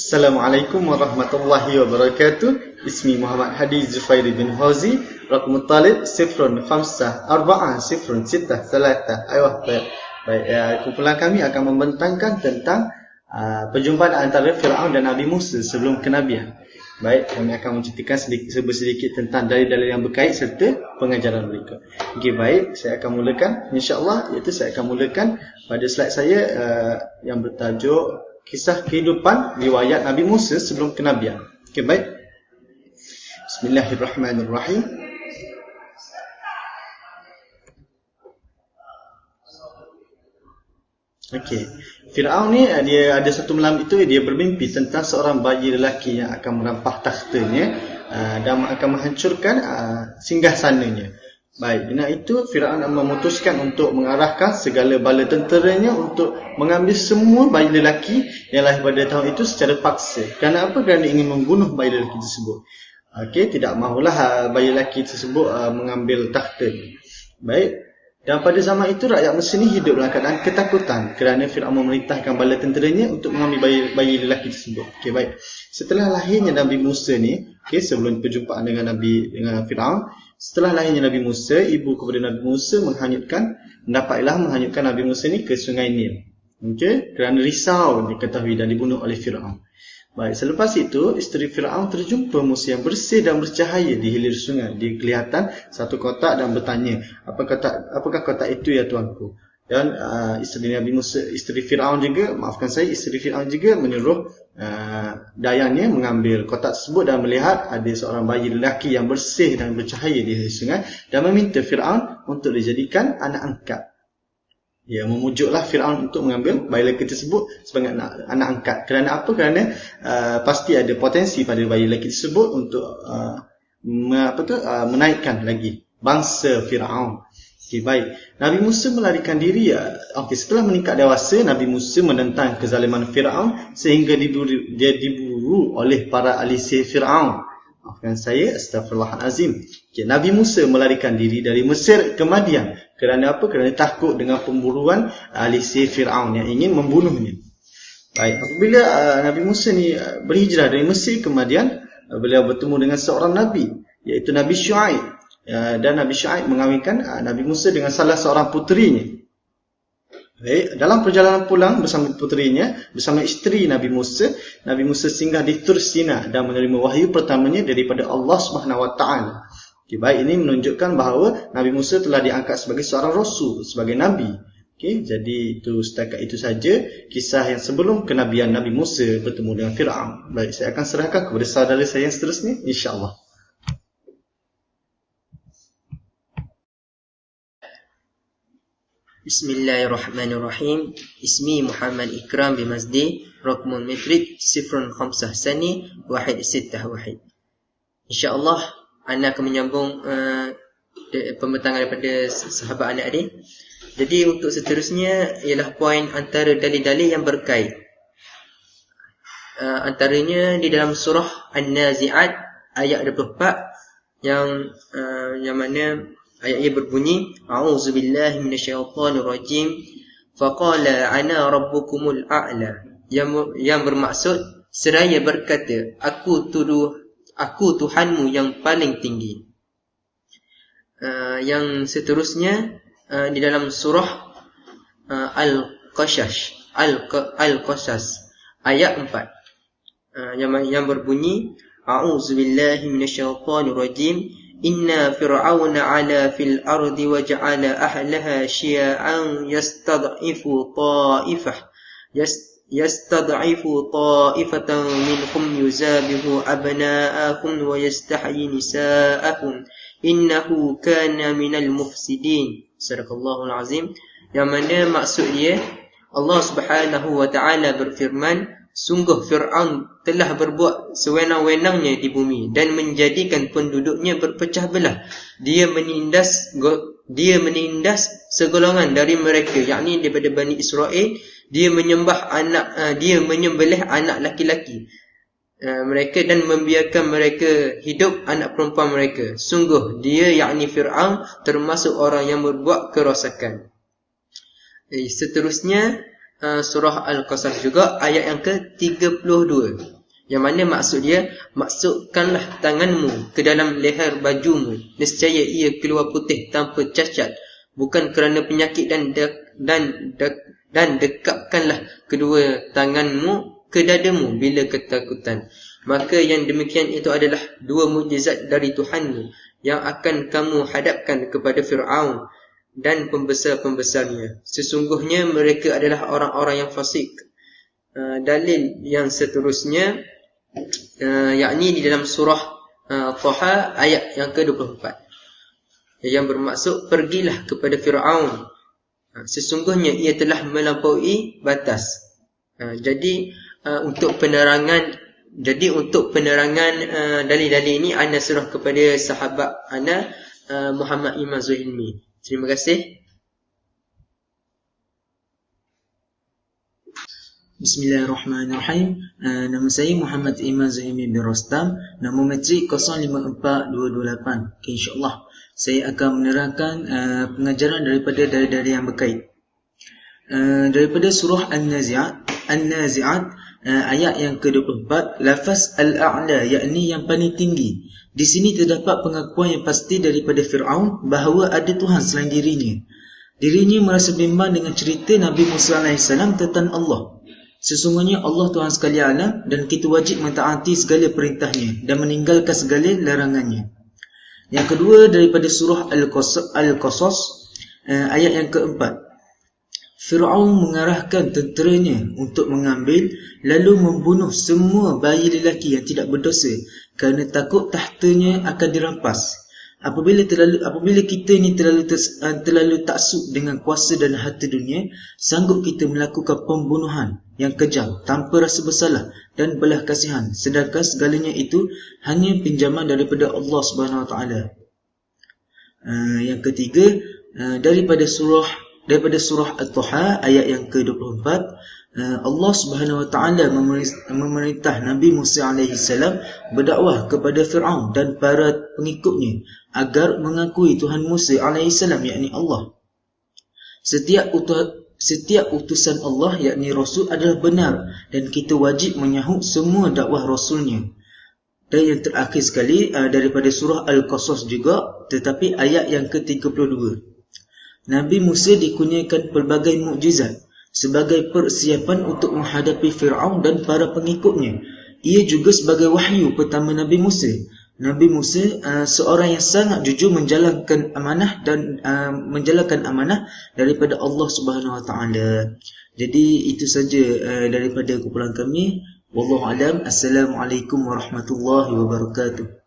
Assalamualaikum warahmatullahi wabarakatuh. Ismi Muhammad Hadi Zufairi bin Fauzi. Raqmut talib 05400663. Ayuh, baik. Kumpulan kami akan membentangkan tentang perjumpaan antara Fir'aun dan Nabi Musa sebelum kenabian. Baik, kami akan menceritakan sedikit tentang dalil-dalil yang berkait serta pengajaran mereka. Okey, baik, saya akan mulakan insya-Allah, iaitu saya akan mulakan pada slide saya yang bertajuk kisah kehidupan riwayat Nabi Musa sebelum kenabian. Okey, baik. Bismillahirrahmanirrahim. Okey. Firaun ni dia ada satu malam itu dia bermimpi tentang seorang bayi lelaki yang akan merampah takhtanya dan akan menghancurkan singgasananya. Baik, dengan itu Firaun memutuskan untuk mengarahkan segala bala tenteranya untuk mengambil semua bayi lelaki yang lahir pada tahun itu secara paksa. Kerana apa? Kerana ingin membunuh bayi lelaki tersebut. Okey, tidak mahulah bayi lelaki tersebut mengambil takhta. Baik. Dan pada zaman itu rakyat Mesir ni hidup dalam keadaan ketakutan kerana Firaun memerintahkan bala tenteranya untuk mengambil bayi lelaki tersebut. Okey, baik. Setelah lahirnya Nabi Musa ni, sebelum perjumpaan dengan Firaun, setelah lahirnya Nabi Musa, ibu kepada Nabi Musa mendapatlah menghanyutkan Nabi Musa ni ke sungai Nil. Okey, kerana risau diketahui dan dibunuh oleh Firaun. Baik, selepas itu isteri Firaun terjumpa Musa yang bersih dan bercahaya di hilir sungai. Dia kelihatan satu kotak dan bertanya, apakah kotak itu ya tuanku? Dan isteri Firaun juga menyuruh dayangnya mengambil kotak tersebut dan melihat ada seorang bayi lelaki yang bersih dan bercahaya di hilir sungai dan meminta Firaun untuk dijadikan anak angkat. Ya, memujuklah Firaun untuk mengambil bayi lelaki tersebut sebagai anak angkat. Kerana apa? Kerana pasti ada potensi pada bayi lelaki tersebut untuk menaikkan lagi bangsa Firaun. Okey, baik. Nabi Musa melarikan diri. Setelah meningkat dewasa, Nabi Musa menentang kezaliman Firaun sehingga dia diburu oleh para ahli sihir Firaun. Maafkan saya, astagfirullahalazim. Okay, Nabi Musa melarikan diri dari Mesir ke Madian. Kerana apa? Kerana takut dengan pemburuan ahli sihir Firaun yang ingin membunuhnya. Baik, apabila Nabi Musa ni berhijrah dari Mesir ke Madian, beliau bertemu dengan seorang nabi, iaitu Nabi Syuaib. Dan Nabi Syuaib mengawinkan Nabi Musa dengan salah seorang puterinya. Baik, dalam perjalanan pulang bersama puterinya, bersama isteri Nabi Musa singgah di Tur Sina dan menerima wahyu pertamanya daripada Allah Subhanahu Wa Taala. Okey, baik, ini menunjukkan bahawa Nabi Musa telah diangkat sebagai seorang rasul, sebagai nabi. Okey, jadi itu setakat itu saja kisah yang sebelum kenabian Nabi Musa bertemu dengan Firaun. Baik, saya akan serahkan kepada saudara saya yang seterusnya, insya-Allah. Bismillahirrahmanirrahim. Ismi Muhammad Ikram bin Mazdi. Raqmul Metrik 05 Sani 161. InsyaAllah Ana akan menyambung pembentangan daripada sahabat anak-adik. Jadi untuk seterusnya ialah poin antara dalil-dalil yang berkait. Antaranya di dalam surah An-Nazi'at ayat 24 yang mana ayat ia berbunyi, A'udzubillahi minasyaitonirrajim. Faqala ana rabbukumul a'la. Yang bermaksud seraya berkata, aku Tuhanmu yang paling tinggi. Yang seterusnya di dalam surah Al-Qasas ayat 4 yang berbunyi, A'udzubillahi minasyaitonirrajim. Inna fir'auna 'ala fil ardi wa ja'ala ahlaha syi'an yastad'ifu ta'ifatan minhum yuzabihu abna'ahum wa yastahyi nisa'ahum innahu kana minal mufsidin. Sadaqallahul azim. Yang mana maksud dia, Allah Subhanahu wa taala berfirman, sungguh Fir'aun telah berbuat sewenang-wenangnya di bumi dan menjadikan penduduknya berpecah belah. Dia menindas segolongan dari mereka, yakni daripada Bani Israel. Dia menyembelih anak laki-laki mereka dan membiarkan mereka hidup anak perempuan mereka. Sungguh dia, yakni Fir'aun, termasuk orang yang berbuat kerosakan. Seterusnya surah Al-Qasas juga ayat yang ke-32. Yang mana maksud dia, masukkanlah tanganmu ke dalam leher bajumu, nescaya ia keluar putih tanpa cacat, bukan kerana penyakit, dan dekapkanlah kedua tanganmu ke dadamu bila ketakutan. Maka yang demikian itu adalah dua mukjizat dari Tuhanmu yang akan kamu hadapkan kepada Fir'aun dan pembesar-pembesarnya. Sesungguhnya mereka adalah orang-orang yang fasik. Dalil yang seterusnya, yakni di dalam surah Taha ayat yang ke-24, yang bermaksud pergilah kepada Fir'aun, sesungguhnya ia telah melampaui batas. Jadi untuk penerangan dalil-dalil ini ana serah kepada sahabat ana Muhammad Iman Zuhilmi. Terima kasih. Bismillahirrahmanirrahim. Nama saya Muhammad Iman Zuhilmi bin Rostam. Nama matrik 054228. Okay, InsyaAllah saya akan menerangkan pengajaran daripada dalil-dalil yang berkait. Daripada surah An-Nazi'at ayat yang ke-24, lafaz al-a'la, yakni yang paling tinggi. Di sini terdapat pengakuan yang pasti daripada Fir'aun bahawa ada Tuhan selain dirinya. Dirinya merasa bimbang dengan cerita Nabi Musa AS tentang Allah. Sesungguhnya Allah Tuhan sekalian alam dan kita wajib mentaati segala perintahnya dan meninggalkan segala larangannya. Yang kedua daripada surah Al-Qasas ayat yang keempat, Fir'aun mengarahkan tenteranya untuk mengambil lalu membunuh semua bayi lelaki yang tidak berdosa kerana takut tahtanya akan dirampas. Apabila kita ni terlalu taksub dengan kuasa dan harta dunia, sanggup kita melakukan pembunuhan yang kejam tanpa rasa bersalah dan belas kasihan, sedangkan segalanya itu hanya pinjaman daripada Allah Subhanahu Wa Taala. Yang ketiga daripada surah At-Taha ayat yang ke-24, Allah Subhanahu Wa Taala memerintah Nabi Musa AS berdakwah kepada Fir'aun dan para pengikutnya agar mengakui Tuhan Musa AS, yakni Allah. Setiap utusan Allah, yakni Rasul, adalah benar dan kita wajib menyahut semua dakwah Rasulnya. Dan yang terakhir sekali daripada surah Al-Qasas juga, tetapi ayat yang ke-32, Nabi Musa dikurniakan pelbagai mukjizat sebagai persiapan untuk menghadapi Fir'aun dan para pengikutnya. Ia juga sebagai wahyu pertama Nabi Musa. Nabi Musa seorang yang sangat jujur menjalankan amanah daripada Allah Subhanahu Wa Taala. Jadi itu saja daripada kumpulan kami. Wallahu alam. Assalamualaikum warahmatullahi wabarakatuh.